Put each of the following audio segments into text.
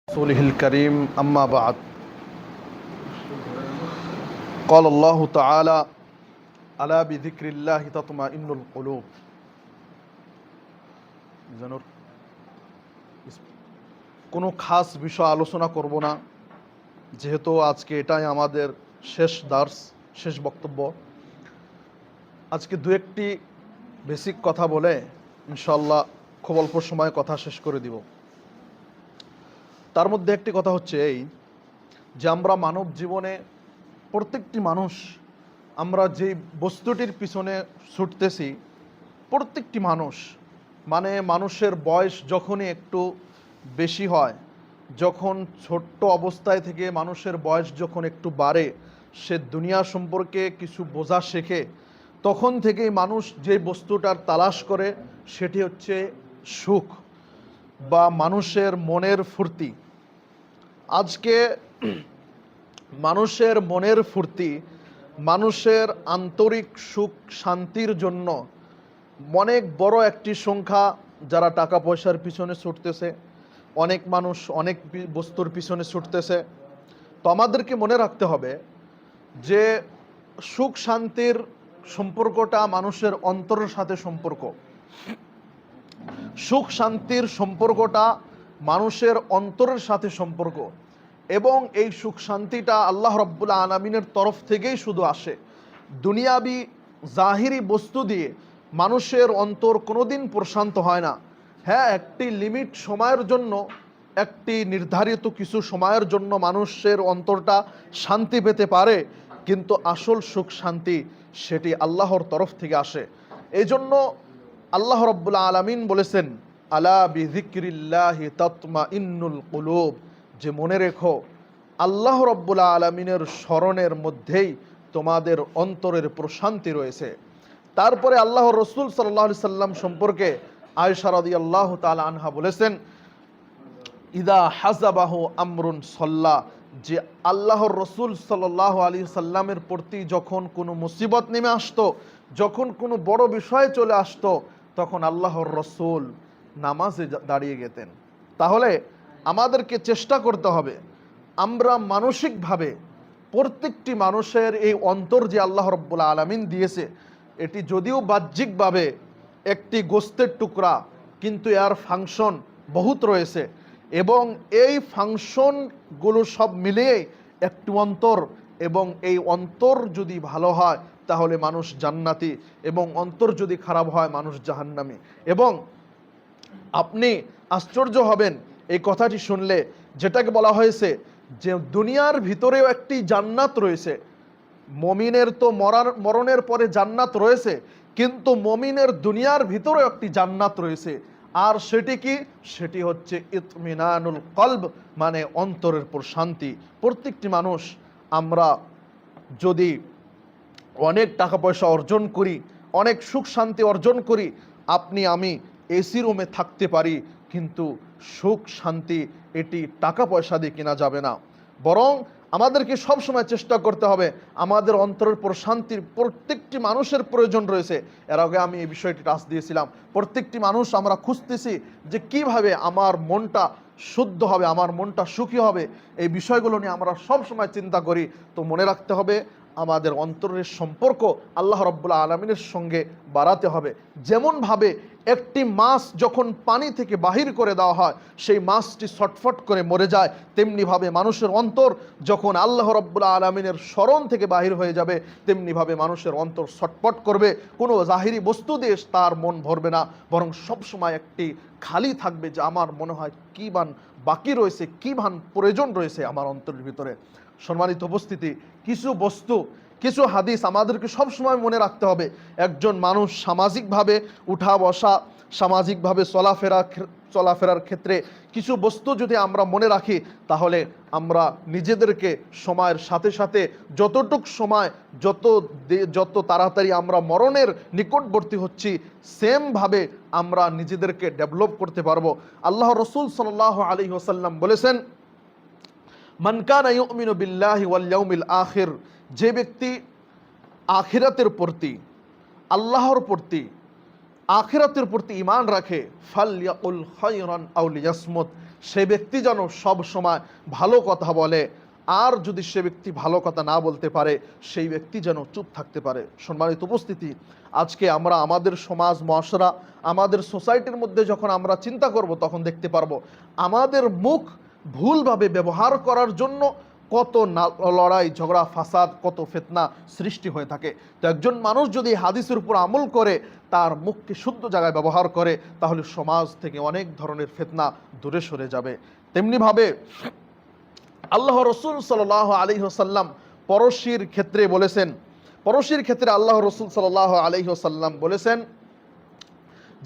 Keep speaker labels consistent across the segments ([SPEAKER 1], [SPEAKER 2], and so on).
[SPEAKER 1] رسوله الكريم أما بعد قال الله تعالى ألا بذكر الله تطمئن القلوب কোনো খাস বিষয় আলোচনা করব না, যেহেতু আজকে এটাই আমাদের শেষ দার্স, শেষ বক্তব্য। আজকে দু একটি বেসিক কথা বলে ইনশাআল্লাহ খুব অল্প সময়ে কথা শেষ করে দিব। তার মধ্যে একটি কথা হচ্ছে এই যে আমরা মানব জীবনে প্রত্যেকটি মানুষ আমরা যেই বস্তুটির পিছনে ছুটতেছি, প্রত্যেকটি মানুষ মানে মানুষের বয়স যখনই একটু বেশি হয়, যখন ছোট্ট অবস্থায় থেকে মানুষের বয়স যখন একটু বাড়ে, সে দুনিয়া সম্পর্কে কিছু বোঝা শেখে, তখন থেকেই মানুষ যে বস্তুটার তালাশ করে সেটি হচ্ছে সুখ বা মানুষের মনের ফুর্তি। আজকে মানুষের মনের ফুর্তি, মানুষের আন্তরিক সুখ শান্তির জন্য অনেক বড় একটি সংখ্যা যারা টাকা পয়সার পিছনে ছুটতেছে, অনেক মানুষ অনেক বস্তুর পিছনে ছুটতেছে। তো আমাদেরকে মনে রাখতে হবে যে সুখ শান্তির সম্পর্কটা মানুষের অন্তরের সাথে সম্পর্ক। সুখ শান্তির সম্পর্কটা মানুষের অন্তরের সাথে সম্পর্ক, এবং এই সুখ শান্তিটা আল্লাহ রাব্বুল আলামিনের তরফ থেকেই শুধু আসে। দুনিয়াবি জাহিরি বস্তু দিয়ে মানুষের অন্তর কোনোদিন প্রশান্ত হয় না। হ্যাঁ, একটি লিমিট সময়ের জন্য, একটি নির্ধারিত কিছু সময়ের জন্য মানুষের অন্তরটা শান্তি পেতে পারে, কিন্তু আসল সুখ শান্তি সেটি আল্লাহর তরফ থেকে আসে। এই জন্য আল্লাহ রাব্বুল আলামিন বলেছেন, আলা বিযিকরিল্লাহি তাতমাইন্নুল কুলুব, যে মনে রেখো আল্লাহ রাব্বুল আলামিনের স্মরণের মধ্যেই তোমাদের অন্তরের প্রশান্তি রয়েছে। তারপরে আল্লাহর রাসূল সাল্লাল্লাহু আলাইহি সাল্লাম সম্পর্কে আয়েশা রাদিয়াল্লাহু তাআলা আনহা বলেছেন, ইদা হাজাবাহু আমরুন সল্লা, যে আল্লাহর রাসূল সাল্লাল্লাহু আলাইহি সাল্লামের প্রতি যখন কোনো মুসিবত নেমে আসতো, যখন কোনো বড় বিষয় চলে আসতো, তখন আল্লাহর রাসূল নামাজে দাঁড়িয়ে গেতেন। তাহলে আমাদেরকে চেষ্টা করতে হবে আমরা মানসিকভাবে, প্রত্যেকটি মানুষের এই অন্তর যে আল্লাহ রাব্বুল আলামিন দিয়েছে, এটি যদিও বাহ্যিকভাবে একটি গোস্তের টুকরা, কিন্তু এর ফাংশন বহুত রয়েছে, এবং এই ফাংশনগুলো সব মিলিয়ে একটি অন্তর, এবং এই অন্তর যদি ভালো হয় তাহলে মানুষ জান্নাতি, এবং অন্তর যদি খারাপ হয় মানুষ জাহান্নামী। এবং আপনি আশ্চর্য হবেন এই কথাটি শুনলে, যেটাকে বলা হয়েছে যে দুনিয়ার ভিতরেও একটি জান্নাত রয়েছে। মমিনের তো মরণের পরে জান্নাত রয়েছে, কিন্তু মমিনের দুনিয়ার ভিতরেও একটি জান্নাত রয়েছে। আর সেটি কি? সেটি হচ্ছে ইতমিনানুল কলব, মানে অন্তরের প্রশান্তি। প্রত্যেকটি মানুষ আমরা যদি অনেক টাকা পয়সা অর্জন করি, অনেক সুখ শান্তি অর্জন করি, আপনি আমি এসি রুমে থাকতে পারি, কিন্তু সুখ শান্তি এটি টাকা পয়সা দিয়ে কেনা যাবে না। বরং আমাদেরকে সবসময় চেষ্টা করতে হবে আমাদের অন্তরের প্রশান্তির প্রত্যেকটি মানুষের প্রয়োজন রয়েছে। এর আগে আমি এই বিষয়টি টাচ দিয়েছিলাম। প্রত্যেকটি মানুষ আমরা খুঁজতেছি যে কিভাবে আমার মনটা শুদ্ধ হবে, আমার মনটা সুখী হবে, এই বিষয়গুলো নিয়ে আমরা সবসময় চিন্তা করি। তো মনে রাখতে হবে আমাদের অন্তরের সম্পর্ক আল্লাহ রাব্বুল আলামিনের সঙ্গে বাড়াতে হবে। যেমনভাবে একটি মাছ যখন পানি থেকে বাহির করে দেওয়া হয় সেই মাছটি ছটফট করে মরে যায়, তেমনিভাবে মানুষের অন্তর যখন আল্লাহ রাব্বুল আলামিনের স্মরণ থেকে বাহির হয়ে যাবে, তেমনিভাবে মানুষের অন্তর ছটফট করবে। কোনো জাহিরি বস্তু দিয়ে তার মন ভরবে না, বরং সবসময় একটি খালি থাকবে যে আমার মনে হয় কী বান বাকি রয়েছে, কী ভান প্রয়োজন রয়েছে আমার অন্তরের ভিতরে। সম্মানিত উপস্থিতি, কিছু বস্তু, কিছু হাদিস আমাদেরকে সবসময় মনে রাখতে হবে। একজন মানুষ সামাজিকভাবে উঠা বসা, সামাজিকভাবে চলাফেরার ক্ষেত্রে কিছু বস্তু যদি আমরা মনে রাখি, তাহলে আমরা নিজেদেরকে সময়ের সাথে সাথে যতটুক সময়, যত তাড়াতাড়ি আমরা মরণের নিকটবর্তী হচ্ছি, সেমভাবে আমরা নিজেদেরকে ডেভেলপ করতে পারবো। আল্লাহ রাসূল সাল্লাল্লাহু আলাইহি ওয়াসাল্লাম বলেছেন, মান কানা ইউমিনু বিল্লাহি ওয়াল ইয়াউমিল আখির, যে ব্যক্তি আখিরাতের প্রতি, আল্লাহর প্রতি, আখিরাতের প্রতি ঈমান রাখে, ফালইয়াকুল খায়রান আও লিয়াসমুত, সে ব্যক্তি যেন সব সময় ভালো কথা বলে, আর যদি সে ব্যক্তি ভালো কথা না বলতে পারে সেই ব্যক্তি যেন চুপ থাকতে পারে। সম্মানিত উপস্থিতি, আজকে আমরা আমাদের সমাজ মহাশরা, আমাদের সোসাইটির মধ্যে যখন আমরা চিন্তা করব তখন দেখতে পারবো আমাদের মুখ ভুলভাবে ব্যবহার করার জন্য কত লড়াই ঝগড়া ফাসাদ, কত ফিতনা সৃষ্টি হয়ে থাকে। তো একজন মানুষ যদি হাদিসের উপর আমল করে, তার মুখকে শুদ্ধ জায়গায় ব্যবহার করে, তাহলে সমাজ থেকে অনেক ধরনের ফিতনা দূরে সরে যাবে। তেমনিভাবে আল্লাহ রসুল সাল্লাল্লাহু আলাইহি ওয়াসাল্লাম পরশির ক্ষেত্রে বলেছেন, পরশির ক্ষেত্রে আল্লাহ রসুল সাল্লাল্লাহু আলাইহি ওয়াসাল্লাম বলেছেন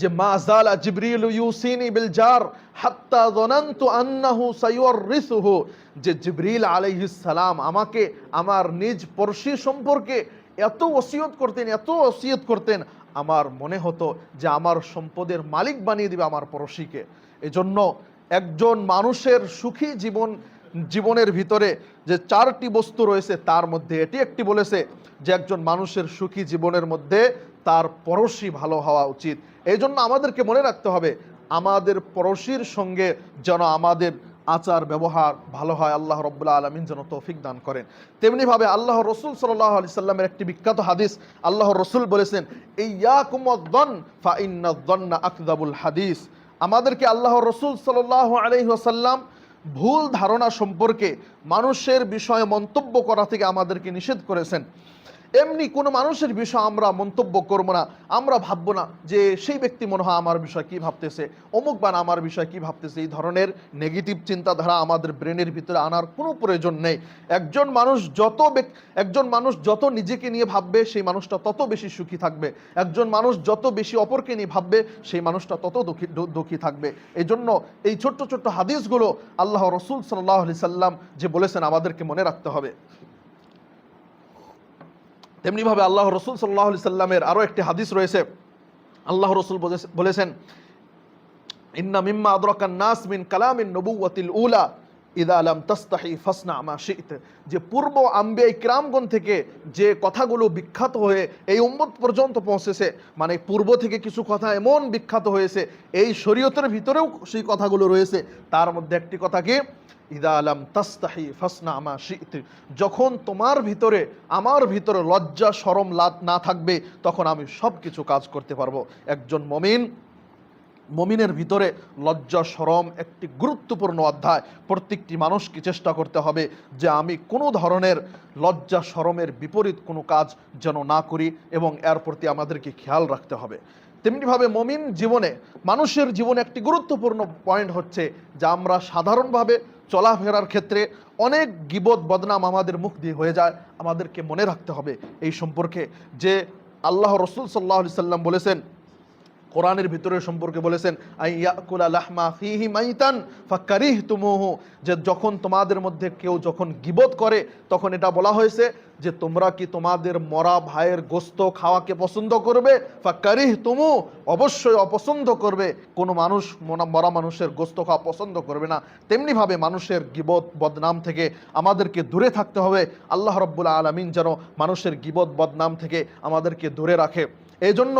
[SPEAKER 1] যে মা যালা জিবরিল ইউসিনি বিল জার হাত্তা যানানতু আন্নাহু সায়ুরিসুহু, যে জিবরিল আলাইহিস সালাম আমাকে আমার নিজ পড়শি সম্পর্কে এত ওসিয়ত করতেন, এত ওসিয়ত করতেন, আমার মনে হতো যে আমার সম্পদের মালিক বানিয়ে দিবে আমার পড়শিকে। এজন্য একজন মানুষের সুখী জীবনের ভিতরে যে চারটি বস্তু রয়েছে তার মধ্যে এটি একটি বলেছে যে একজন মানুষের সুখী জীবনের মধ্যে তার পড়শি ভালো হওয়া উচিত। এই জন্য আমাদেরকে মনে রাখতে হবে আমাদের পড়শির সঙ্গে যেন আমাদের আচার ব্যবহার ভালো হয়। আল্লাহ রাব্বুল আলামিন যেন তৌফিক দান করেন। তেমনিভাবে আল্লাহ রসুল সাল্লাল্লাহু আলাইহি সাল্লামের একটি বিখ্যাত হাদিস, আল্লাহ রসুল বলেছেন ইয়াকুম ওয়াদ-দন ফা ইন্নাদ-দন্না আকযাবুল হাদিস। আমাদেরকে আল্লাহ রসুল সাল্লাল্লাহু আলাইহি ওয়াসাল্লাম ভুল ধারণা সম্পর্কে মানুষের বিষয়ে মন্তব্য করা থেকে আমাদেরকে নিষেধ করেছেন। এমনি কোনো মানুষের বিষয় আমরা মন্তব্য করব না, আমরা ভাববো না যে সেই ব্যক্তি মনে হয় আমার বিষয় কি ভাবতেছে, অমুক বান আমার বিষয় কি ভাবতেছে। এই ধরনের নেগেটিভ চিন্তাধারা আমাদের ব্রেনের ভিতরে আনার কোনো প্রয়োজন নেই। একজন মানুষ যত নিজেকে নিয়ে ভাববে সেই মানুষটা তত বেশি সুখী থাকবে। একজন মানুষ যত বেশি অপরকে নিয়ে ভাববে সেই মানুষটা তত দুঃখী থাকবে। এই জন্য এই ছোট্ট ছোট্ট হাদিসগুলো আল্লাহ রসুল সাল্লাল্লাহু আলাইহি সাল্লাম যে বলেছেন আমাদেরকে মনে রাখতে হবে। তেমনিভাবে আল্লাহ রসুল সাল্লাল্লাহু আলাইহি সাল্লামের আরও একটি হাদিস রয়েছে, আল্লাহ রসুল বলেছেন ইন্না মিম্মা আদরাকান নাস মিন কালামিন নবুওয়াতিল উলা ইযা লাম তাস্তাহি ফাসনা মা শি'ত, যে পূর্ব আম্বিয়া ইকরামগণ থেকে যে কথাগুলো বিখ্যাত হয়ে এই উম্মত পর্যন্ত পৌঁছেছে, মানে পূর্ব থেকে কিছু কথা এমন বিখ্যাত হয়েছে এই শরীয়তের ভিতরেও সেই কথাগুলো রয়েছে। তার মধ্যে একটি কথা কি ইযা লাম তাস্তাহি ফাসনা মা শি'ত, যখন তোমার ভিতরে আমার ভিতরে লজ্জা শরম না থাকবে তখন আমি সব কিছু কাজ করতে পারবো। একজন মমিনের ভিতরে লজ্জা শরম একটি গুরুত্বপূর্ণ অধ্যায়। প্রত্যেকটি মানুষকে চেষ্টা করতে হবে যে আমি কোনো ধরনের লজ্জা শরমের বিপরীত কোনো কাজ যেন না করি, এবং এর প্রতি আমাদেরকে খেয়াল রাখতে হবে। তেমনিভাবে মমিন জীবনে, মানুষের জীবনে একটি গুরুত্বপূর্ণ পয়েন্ট হচ্ছে যে আমরা সাধারণভাবে চলাফেরার ক্ষেত্রে অনেক গীবত বদনাম আমাদের মুখ দিয়ে হয়ে যায়। আমাদেরকে মনে রাখতে হবে এই সম্পর্কে যে আল্লাহ রসুল সাল্লাল্লাহু আলাইহি সাল্লাম বলেছেন, কোরআনের ভিতরে সম্পর্কে বলেছেন আইয়াকুলা লাহমা ফিহি মাইতান ফাকারিহতুমুহু, যে যখন তোমাদের মধ্যে কেউ যখন গীবত করে তখন এটা বলা হয়েছে যে তোমরা কি তোমাদের মরা ভাইয়ের গোস্ত খাওয়াকে পছন্দ করবে? ফাকারিহতুমু, অবশ্যই অপছন্দ করবে। কোনো মানুষ মরা মানুষের গোস্ত খাওয়া পছন্দ করবে না। তেমনিভাবে মানুষের গীবত বদনাম থেকে আমাদেরকে দূরে থাকতে হবে। আল্লাহ রাব্বুল আলামিন যেন মানুষের গীবত বদনাম থেকে আমাদেরকে দূরে রাখে। এই জন্য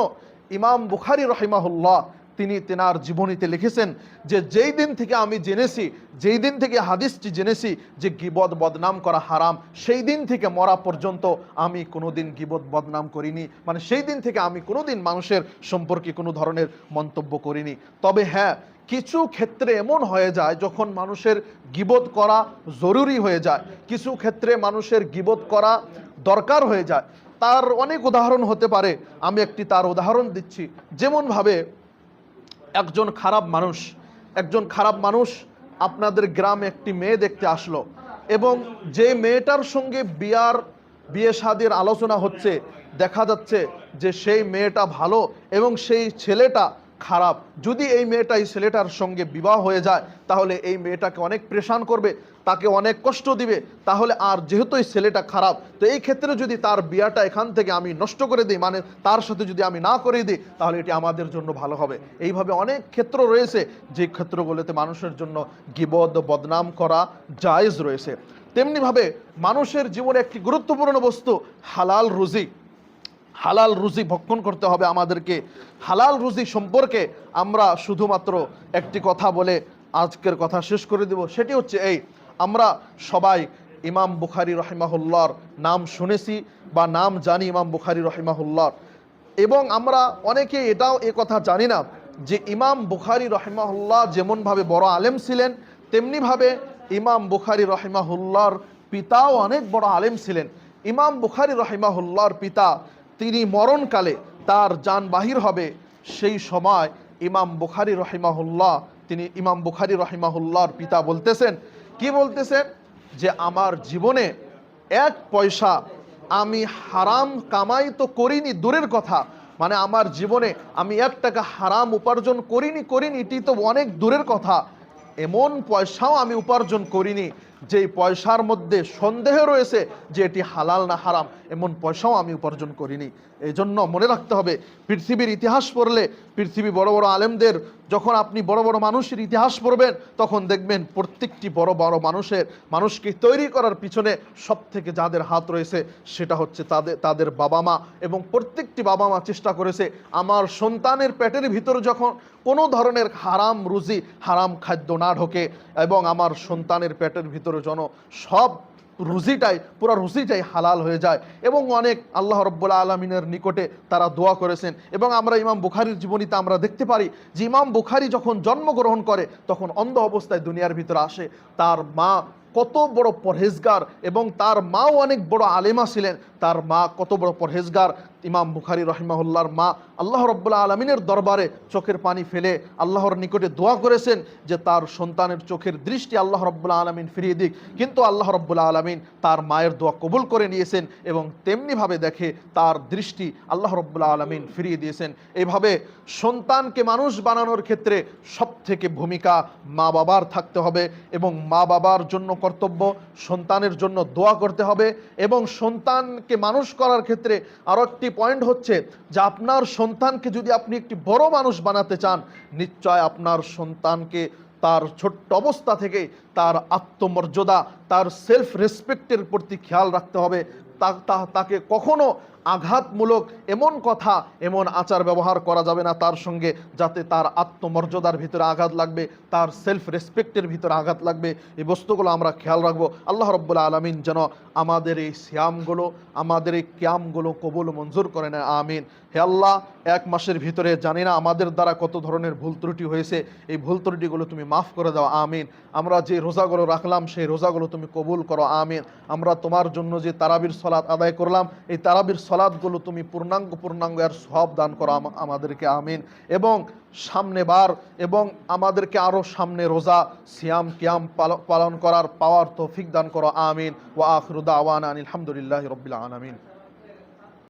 [SPEAKER 1] ইমাম বুখারী রাহিমাহুল্লাহ তিনি তেনার জীবনীতে লিখেছেন যে যেই দিন থেকে আমি জেনেছি, যেই দিন থেকে হাদিসটি জেনেছি যে গীবত বদনাম করা হারাম, সেই দিন থেকে মরা পর্যন্ত আমি কোনোদিন গীবত বদনাম করিনি। মানে সেই দিন থেকে আমি কোনোদিন মানুষের সম্পর্কে কোনো ধরনের মন্তব্য করিনি। তবে হ্যাঁ, কিছু ক্ষেত্রে এমন হয়ে যায় যখন মানুষের গীবত করা জরুরি হয়ে যায়, কিছু ক্ষেত্রে মানুষের গীবত করা দরকার হয়ে যায়। তার অনেক উদাহরণ হতে পারে, আমি একটি তার উদাহরণ দিচ্ছি। যেমনভাবে একজন খারাপ মানুষ আপনাদের গ্রামে একটি মেয়ে দেখতে আসলো, এবং যে মেয়েটার সঙ্গে বিয়ে শাদীর আলোচনা হচ্ছে, দেখা যাচ্ছে যে সেই মেয়েটা ভালো এবং সেই ছেলেটা খারাপ। যদি এই মেয়েটা এই ছেলেটার সঙ্গে বিবাহ হয়ে যায় তাহলে এই মেয়েটাকে অনেক প্রেশান করবে, তাকে অনেক কষ্ট দিবে। তাহলে আর যেহেতু এই ছেলেটা খারাপ, তো এই ক্ষেত্রে যদি তার বিয়াটা এখান থেকে আমি নষ্ট করে দিই, মানে তার সাথে যদি আমি না করে দিই, তাহলে এটি আমাদের জন্য ভালো হবে। এইভাবে অনেক ক্ষেত্র রয়েছে যে ক্ষেত্রগুলোতে মানুষের জন্য গীবত বদনাম করা জায়েজ রয়েছে। তেমনিভাবে মানুষের জীবনে একটি গুরুত্বপূর্ণ বস্তু হালাল রুজি। হালাল রুজি ভক্ষণ করতে হবে আমাদেরকে। হালাল রুজি সম্পর্কে আমরা শুধুমাত্র একটি কথা বলে আজকের কথা শেষ করে দেব। সেটি হচ্ছে এই, আমরা সবাই ইমাম বুখারী রহিমাহুল্লাহর নাম শুনেছি বা নাম জানি ইমাম বুখারী রহিমাহুল্লাহর, এবং আমরা অনেকে এটাও এ কথা জানি না যে ইমাম বুখারী রহিমাহুল্লাহ যেমনভাবে বড় আলেম ছিলেন, তেমনিভাবে ইমাম বুখারী রহিমাহুল্লাহর পিতাও অনেক বড় আলেম ছিলেন। ইমাম বুখারী রহিমাহুল্লাহর পিতা, তিনি মরণকালে তার জান বাহির হবে, সেই সময় ইমাম বুখারী রহিমাহুল্লাহ, তিনি ইমাম বুখারী রহিমাহুল্লাহর পিতা বলতেছেন, কি বলতেছেন, যে আমার জীবনে এক পয়সা আমি হারাম কামাই তো করিনি দূরের কথা, মানে আমার জীবনে আমি 1 টাকা হারাম উপার্জন করিনি এটি তো অনেক দূরের কথা, এমন পয়সাও আমি উপার্জন করিনি যেই পয়সার মধ্যে সন্দেহ রয়েছে যে এটি হালাল না হারাম, এমন পয়সাও আমি উপার্জন করিনি। এই জন্য মনে রাখতে হবে, পৃথিবীর ইতিহাস পড়লে, পৃথিবী বড় বড় আলেমদের, যখন আপনি বড় বড় মানুষের ইতিহাস পড়বেন, তখন দেখবেন প্রত্যেকটি বড় বড় মানুষকে তৈরি করার পিছনে সব থেকে যাদের হাত রয়েছে সেটা হচ্ছে তাদের বাবা মা, এবং প্রত্যেকটি বাবা মা চেষ্টা করেছে আমার সন্তানের পেটের ভিতর যখন কোনো ধরনের হারাম রুজি, হারাম খাদ্য না ঢোকে, এবং আমার সন্তানের পেটের ভিতরে যেন সব পুরো রুজিটাই হালাল হয়ে যায়। এবং অনেক আল্লাহ রাব্বুল আলামিনের নিকটে তারা দোয়া করেছেন। এবং আমরা ইমাম বুখারীর জীবনীতে আমরা দেখতে পারি যে ইমাম বুখারী যখন জন্মগ্রহণ করে তখন অন্ধ অবস্থায় দুনিয়ার ভিতরে আসে। তার মা কত বড় পরহেজগার, এবং তার মাও অনেক বড় আলেমা ছিলেন, তার মা কত বড় পরহেজগার। ইমাম বুখারী রহিমাহুল্লাহর মা আল্লাহ রাব্বুল আলামিনের দরবারে চোখের পানি ফেলে আল্লাহর নিকটে দোয়া করেছেন যে তার সন্তানের চোখের দৃষ্টি আল্লাহ রাব্বুল আলামিন ফিরিয়ে দিক, কিন্তু আল্লাহ রাব্বুল আলামিন তার মায়ের দোয়া কবুল করে নিয়েছেন, এবং তেমনিভাবে দেখে তার দৃষ্টি আল্লাহ রাব্বুল আলামিন ফিরিয়ে দিয়েছেন। এইভাবে সন্তানকে মানুষ বানানোর ক্ষেত্রে সবথেকে ভূমিকা মা বাবার থাকতে হবে, এবং মা বাবার জন্য কর্তব্য সন্তানের জন্য দোয়া করতে হবে। এবং সন্তানকে মানুষ করার ক্ষেত্রে আরও একটি পয়েন্ট হচ্ছে যে আপনার সন্তানকে যদি আপনি একটি বড় মানুষ বানাতে চান, নিশ্চয় আপনার সন্তানকে তার ছোট্ট অবস্থা থেকে তার আত্মমর্যাদা, তার সেলফ রেসপেক্টের প্রতি খেয়াল রাখতে হবে। তাকে কখনো আঘাতমূলক এমন কথা, এমন আচার ব্যবহার করা যাবে না তার সঙ্গে যাতে তার আত্মমর্যাদার ভিতরে আঘাত লাগবে, তার সেলফ রেসপেক্টের ভিতরে আঘাত লাগবে। এই বস্তুগুলো আমরা খেয়াল রাখবো। আল্লাহ রাব্বুল আলামিন যেন আমাদের এই সিয়ামগুলো, আমাদের এই কিয়ামগুলো কবুল মঞ্জুর করে নেয়, আমিন। হে আল্লাহ, 1 মাসের ভিতরে জানি না আমাদের দ্বারা কত ধরনের ভুল ত্রুটি হয়েছে, এই ভুল ত্রুটিগুলো তুমি মাফ করে দাও, আমিন। আমরা যে রোজাগুলো রাখলাম সেই রোজাগুলো তুমি কবুল করো, আমিন। আমরা তোমার জন্য যে তারাবির সালাত আদায় করলাম, এই তারাবির সালাতগুলো তুমি পূর্ণাঙ্গ এর সওয়াব দান করো আমাদেরকে, আমিন। এবং এবং আমাদেরকে আরও সামনে রোজা, সিয়াম, কিয়াম পালন করার পাওয়ার তৌফিক দান করো, আমিন। ওয়া আখিরু দাওয়ানা আনিল হামদুলিল্লাহি রাব্বিল আলামিন।